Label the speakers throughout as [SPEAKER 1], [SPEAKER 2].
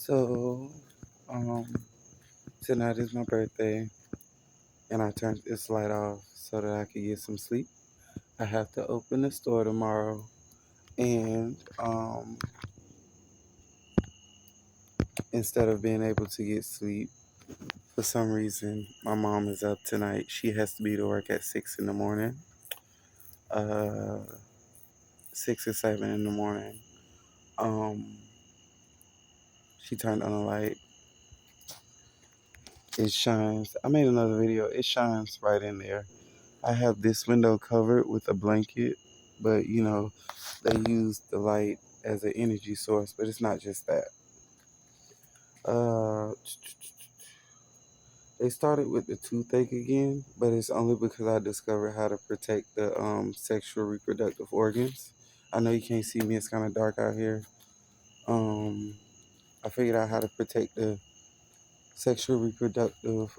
[SPEAKER 1] So, um, tonight is my birthday, and I turned this light off so that I could get some sleep. I have to open the store tomorrow, and instead of being able to get sleep, for some reason, my mom is up tonight. She has to be to work at 6 in the morning, uh, 6 or 7 in the morning. Um, she turned on the light. It shines. I made another video. It shines right in there. I have this window covered with a blanket, but they use the light as an energy source, but it's not just that. Uh, they started with the toothache again, but it's only because I discovered how to protect the sexual reproductive organs. I know you can't see me; it's kind of dark out here. Um, I figured out how to protect the sexual reproductive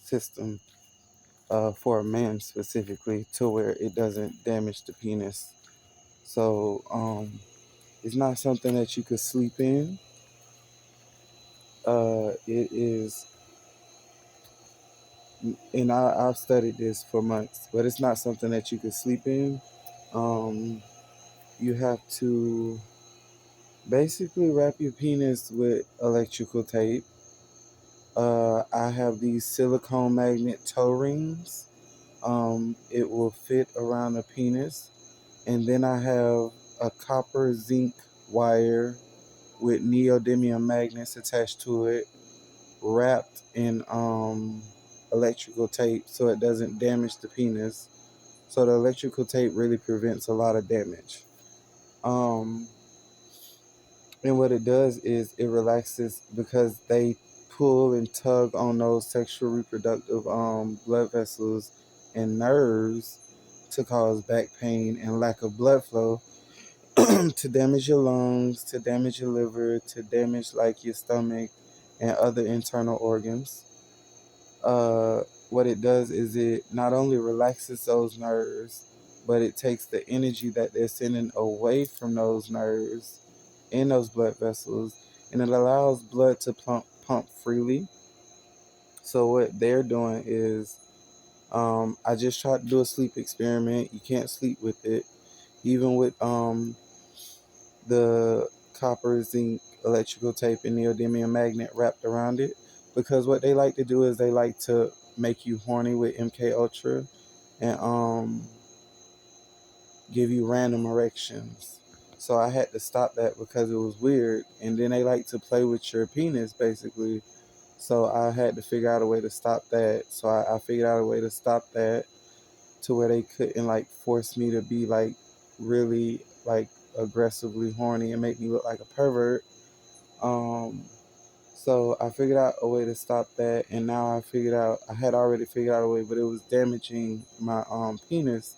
[SPEAKER 1] system for a man specifically, to where it doesn't damage the penis. So it's not something that you could sleep in. It is, and I've studied this for months, but it's not something that you could sleep in. Um, you have to basically wrap your penis with electrical tape. I have these silicone magnet toe rings. It will fit around the penis. And then I have a copper zinc wire with neodymium magnets attached to it, wrapped in electrical tape so it doesn't damage the penis. So the electrical tape really prevents a lot of damage. Um, and what it does is it relaxes because they pull and tug on those sexual reproductive blood vessels and nerves to cause back pain and lack of blood flow to damage your lungs, to damage your liver, to damage like your stomach and other internal organs. uh, what it does is it not only relaxes those nerves, but it takes the energy that they're sending away from those nerves in those blood vessels, and it allows blood to pump freely. So what they're doing is, I just tried to do a sleep experiment. You can't sleep with it, even with the copper, zinc, electrical tape, and neodymium magnet wrapped around it. Because what they like to do is they like to make you horny with MK Ultra and give you random erections. So I had to stop that because it was weird. And then they like to play with your penis basically. So I had to figure out a way to stop that. So I figured out a way to stop that to where they couldn't like force me to be like really like aggressively horny and make me look like a pervert. Um, so I figured out a way to stop that, and now I had already figured out a way, but it was damaging my penis.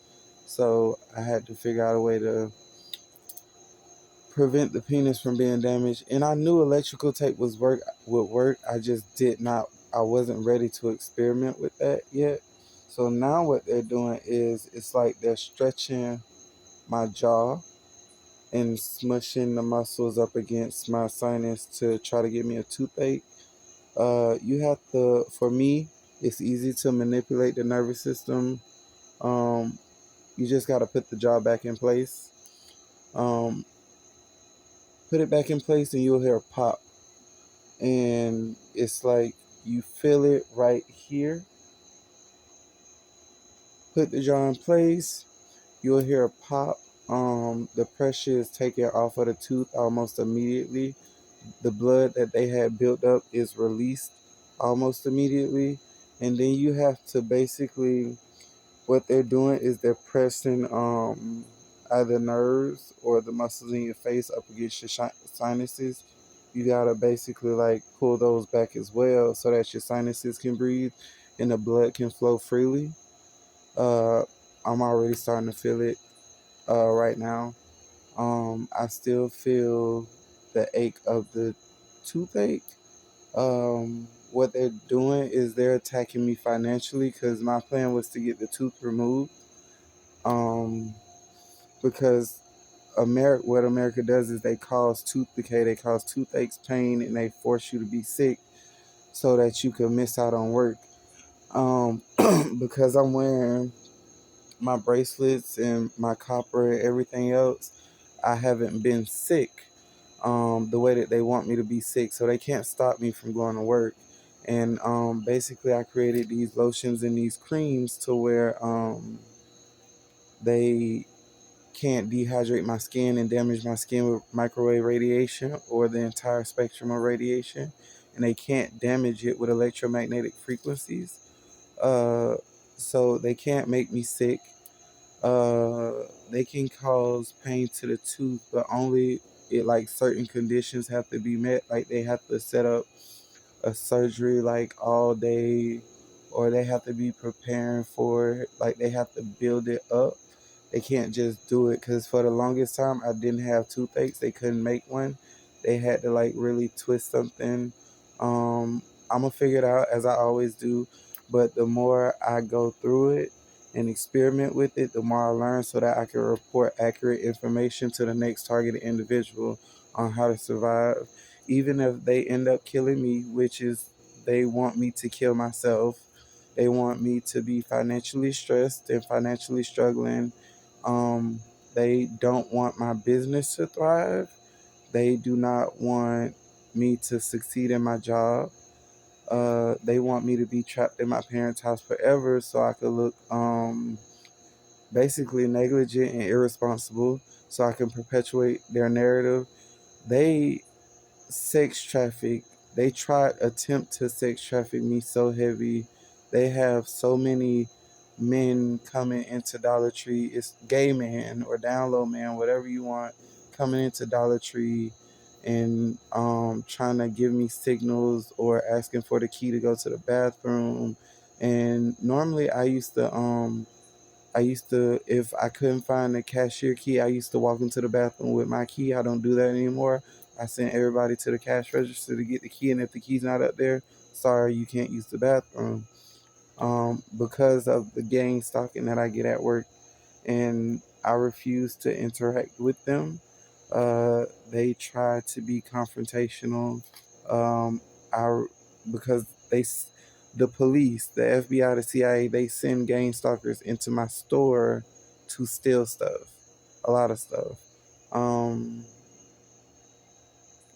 [SPEAKER 1] So I had to figure out a way to prevent the penis from being damaged. And I knew electrical tape would work. I just did not. I wasn't ready to experiment with that yet. So now what they're doing is it's like they're stretching my jaw and smushing the muscles up against my sinus to try to give me a toothache. You have to, for me, it's easy to manipulate the nervous system. Um, you just got to put the jaw back in place. Um, put it back in place and you'll hear a pop. And it's like you feel it right here. Put the jaw in place, you'll hear a pop. The pressure is taken off of the tooth almost immediately. The blood that they had built up is released almost immediately. And then you have to basically, what they're doing is they're pressing either nerves or the muscles in your face up against your sinuses. You gotta basically like pull those back as well so that your sinuses can breathe and the blood can flow freely. Uh, I'm already starting to feel it right now. I still feel the ache of the toothache. What they're doing is they're attacking me financially because my plan was to get the tooth removed. Um, because what America does is they cause tooth decay, they cause toothaches, pain, and they force you to be sick so that you can miss out on work. Um, because I'm wearing my bracelets and my copper and everything else, I haven't been sick the way that they want me to be sick, so they can't stop me from going to work. And basically, I created these lotions and these creams to where they can't dehydrate my skin and damage my skin with microwave radiation or the entire spectrum of radiation, and they can't damage it with electromagnetic frequencies. Uh, so they can't make me sick. Uh, they can cause pain to the tooth, but only it like certain conditions have to be met. Like they have to set up a surgery like all day, or they have to be preparing for it. Like they have to build it up. They can't just do it because for the longest time I didn't have toothaches. They couldn't make one. They had to like really twist something. I'm gonna figure it out as I always do, but the more I go through it and experiment with it, the more I learn so that I can report accurate information to the next targeted individual on how to survive. Even if they end up killing me, which is they want me to kill myself, they want me to be financially stressed and financially struggling. Um, they don't want my business to thrive. They do not want me to succeed in my job. They want me to be trapped in my parents' house forever so I could look basically negligent and irresponsible so I can perpetuate their narrative. They sex traffic. They tried attempt to sex traffic me so heavy. They have so many men coming into Dollar Tree. It's gay man or down low man, whatever you want, coming into Dollar Tree and trying to give me signals or asking for the key to go to the bathroom. And normally I used to, if I couldn't find the cashier key, I used to walk into the bathroom with my key. I don't do that anymore. I send everybody to the cash register to get the key, and if the key's not up there, sorry, you can't use the bathroom. Because of the gang stalking that I get at work, and I refuse to interact with them. They try to be confrontational. Um, I because the police, the FBI, the CIA, they send gang stalkers into my store to steal stuff, a lot of stuff. Um,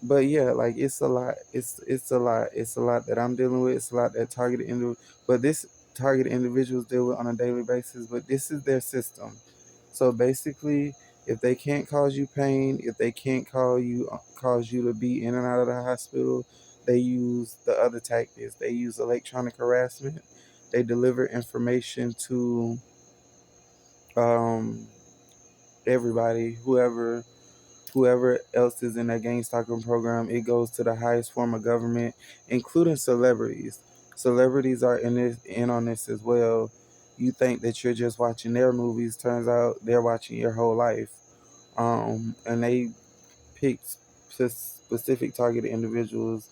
[SPEAKER 1] but yeah, like it's a lot. It's a lot. It's a lot that I'm dealing with. It's a lot that but this targeted individuals deal with on a daily basis. But this is their system. So basically, if they can't cause you pain, if they can't cause you to be in and out of the hospital, they use the other tactics. They use electronic harassment. They deliver information to um, everybody, whoever else is in that gang stalking program. It goes to the highest form of government, including celebrities. Celebrities are in on this as well. You think that you're just watching their movies, turns out they're watching your whole life. And they pick specific targeted individuals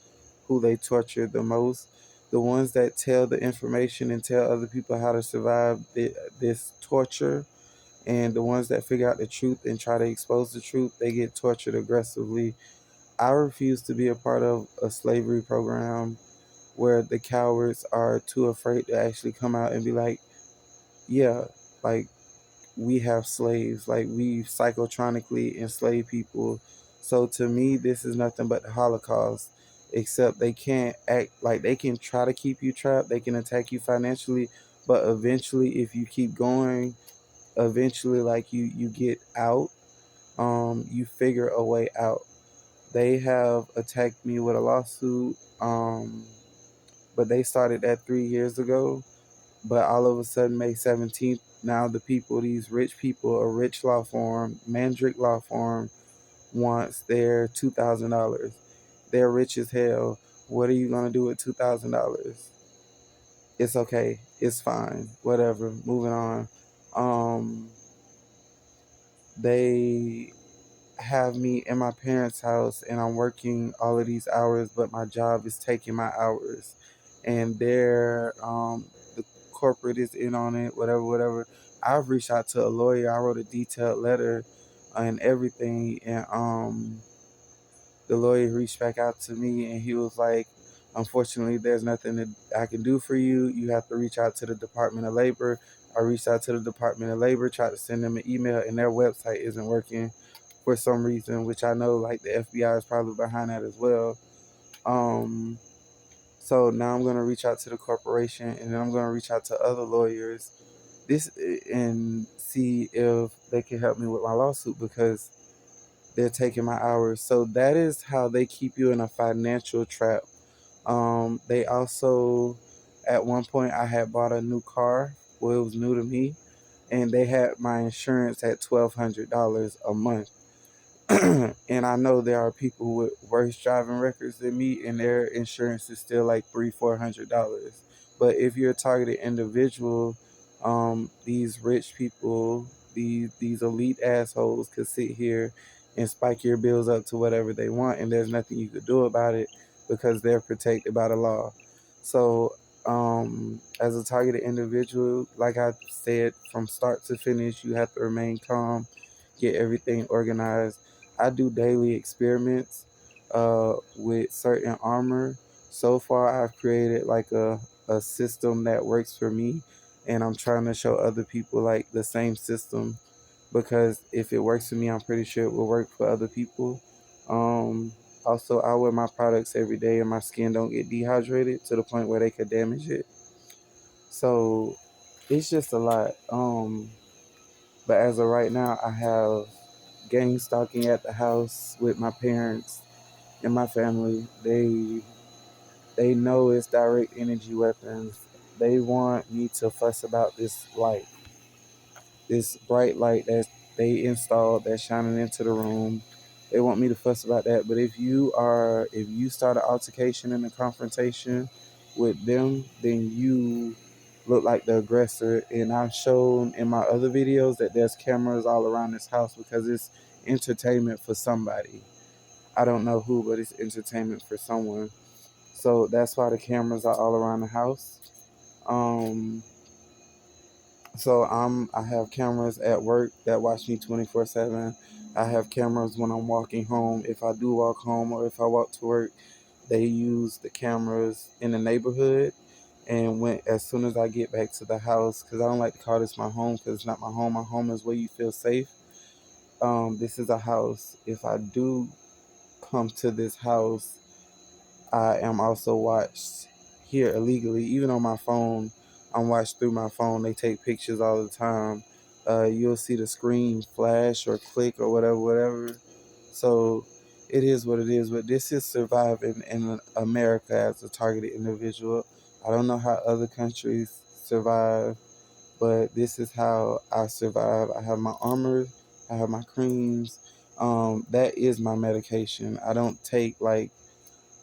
[SPEAKER 1] who they torture the most. The ones that tell the information and tell other people how to survive this torture, and the ones that figure out the truth and try to expose the truth, they get tortured aggressively. I refuse to be a part of a slavery program where the cowards are too afraid to actually come out and be like, yeah, like we have slaves, like we psychotronically enslave people. So to me, this is nothing but the Holocaust, except they can't act like they can try to keep you trapped, they can attack you financially, but eventually, if you keep going, eventually, like you get out, you figure a way out. They have attacked me with a lawsuit, but they started that 3 years ago. But all of a sudden, May 17th, now the people, these rich people, a rich law firm, Mandrick Law Firm, wants their $2,000. They're rich as hell. What are you going to do with $2,000? It's okay. It's fine. Whatever. Moving on. Um, they have me in my parents' house and I'm working all of these hours, but my job is taking my hours. And the corporate is in on it, whatever, whatever. I've reached out to a lawyer. I wrote a detailed letter. and everything. And the lawyer reached back out to me and he was like, unfortunately, there's nothing that I can do for you. You have to reach out to the Department of Labor. I reached out to the Department of Labor, tried to send them an email, and their website isn't working for some reason, which I know like the FBI is probably behind that as well. Um, so now I'm gonna reach out to the corporation, and then I'm gonna reach out to other lawyers this and see if they can help me with my lawsuit because they're taking my hours. So that is how they keep you in a financial trap. They also, at one point, I had bought a new car. Well, it was new to me, and they had my insurance at $1,200 a month. And I know there are people with worse driving records than me, and their insurance is still like $300-400. But if you're a targeted individual, these rich people, these elite assholes, could sit here and spike your bills up to whatever they want, and there's nothing you could do about it because they're protected by the law. So, as a targeted individual, like I said, from start to finish, you have to remain calm, get everything organized. I do daily experiments with certain armor. So far, I've created like a system that works for me, and I'm trying to show other people like the same system because if it works for me, I'm pretty sure it will work for other people. Um, Also, I wear my products every day, and my skin don't get dehydrated to the point where they could damage it. So it's just a lot. But as of right now, I have gang stalking at the house with my parents and my family. They know it's direct energy weapons. They want me to fuss about this light, this bright light that they installed that's shining into the room. They want me to fuss about that. But if you start an altercation and a confrontation with them, then you look like the aggressor. And I've shown in my other videos that there's cameras all around this house because it's entertainment for somebody. I don't know who, but it's entertainment for someone. So that's why the cameras are all around the house. Um, I have cameras at work that watch me 24/7. I have cameras when I'm walking home. If I do walk home or if I walk to work, they use the cameras in the neighborhood. And when as soon as I get back to the house, because I don't like to call this my home because it's not my home. My home is where you feel safe. This is a house. If I do come to this house, I am also watched here illegally, even on my phone. I'm watched through my phone. They take pictures all the time. You'll see the screen flash or click or whatever. So it is what it is. But this is surviving in America as a targeted individual. I don't know how other countries survive, but this is how I survive. I have my armor. I have my creams. That is my medication. I don't take like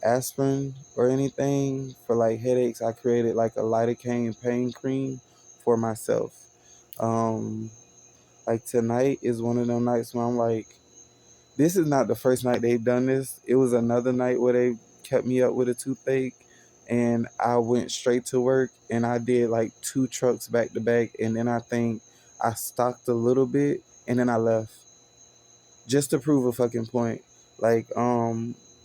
[SPEAKER 1] aspirin or anything for like headaches. I created like a lidocaine pain cream for myself. Um, like tonight is one of them nights where I'm like, this is not the first night they've done this. It was another night where they kept me up with a toothache, and I went straight to work and I did like 2 trucks back to back, and then I think I stocked a little bit and then I left just to prove a fucking point. Like,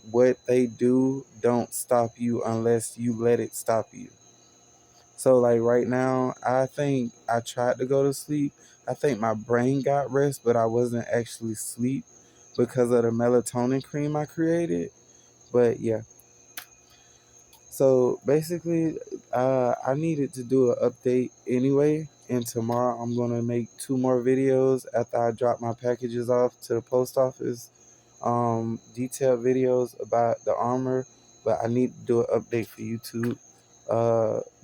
[SPEAKER 1] what they do don't stop you unless you let it stop you. So, like, right now, I think I tried to go to sleep. I think my brain got rest, but I wasn't actually asleep because of the melatonin cream I created. But yeah, so basically, I needed to do an update anyway, and tomorrow I'm gonna make 2 more videos after I drop my packages off to the post office. Detailed videos about the armor, but I need to do an update for YouTube.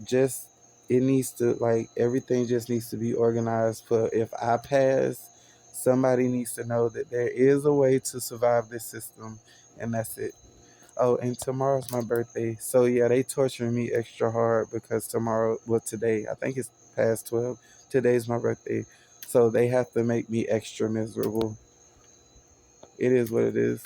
[SPEAKER 1] Just it needs to like everything just needs to be organized. For if I pass, somebody needs to know that there is a way to survive this system, and that's it. Oh, and tomorrow's my birthday. So yeah, they torturing me extra hard because today, I think it's past 12. Today's my birthday. So they have to make me extra miserable. It is what it is.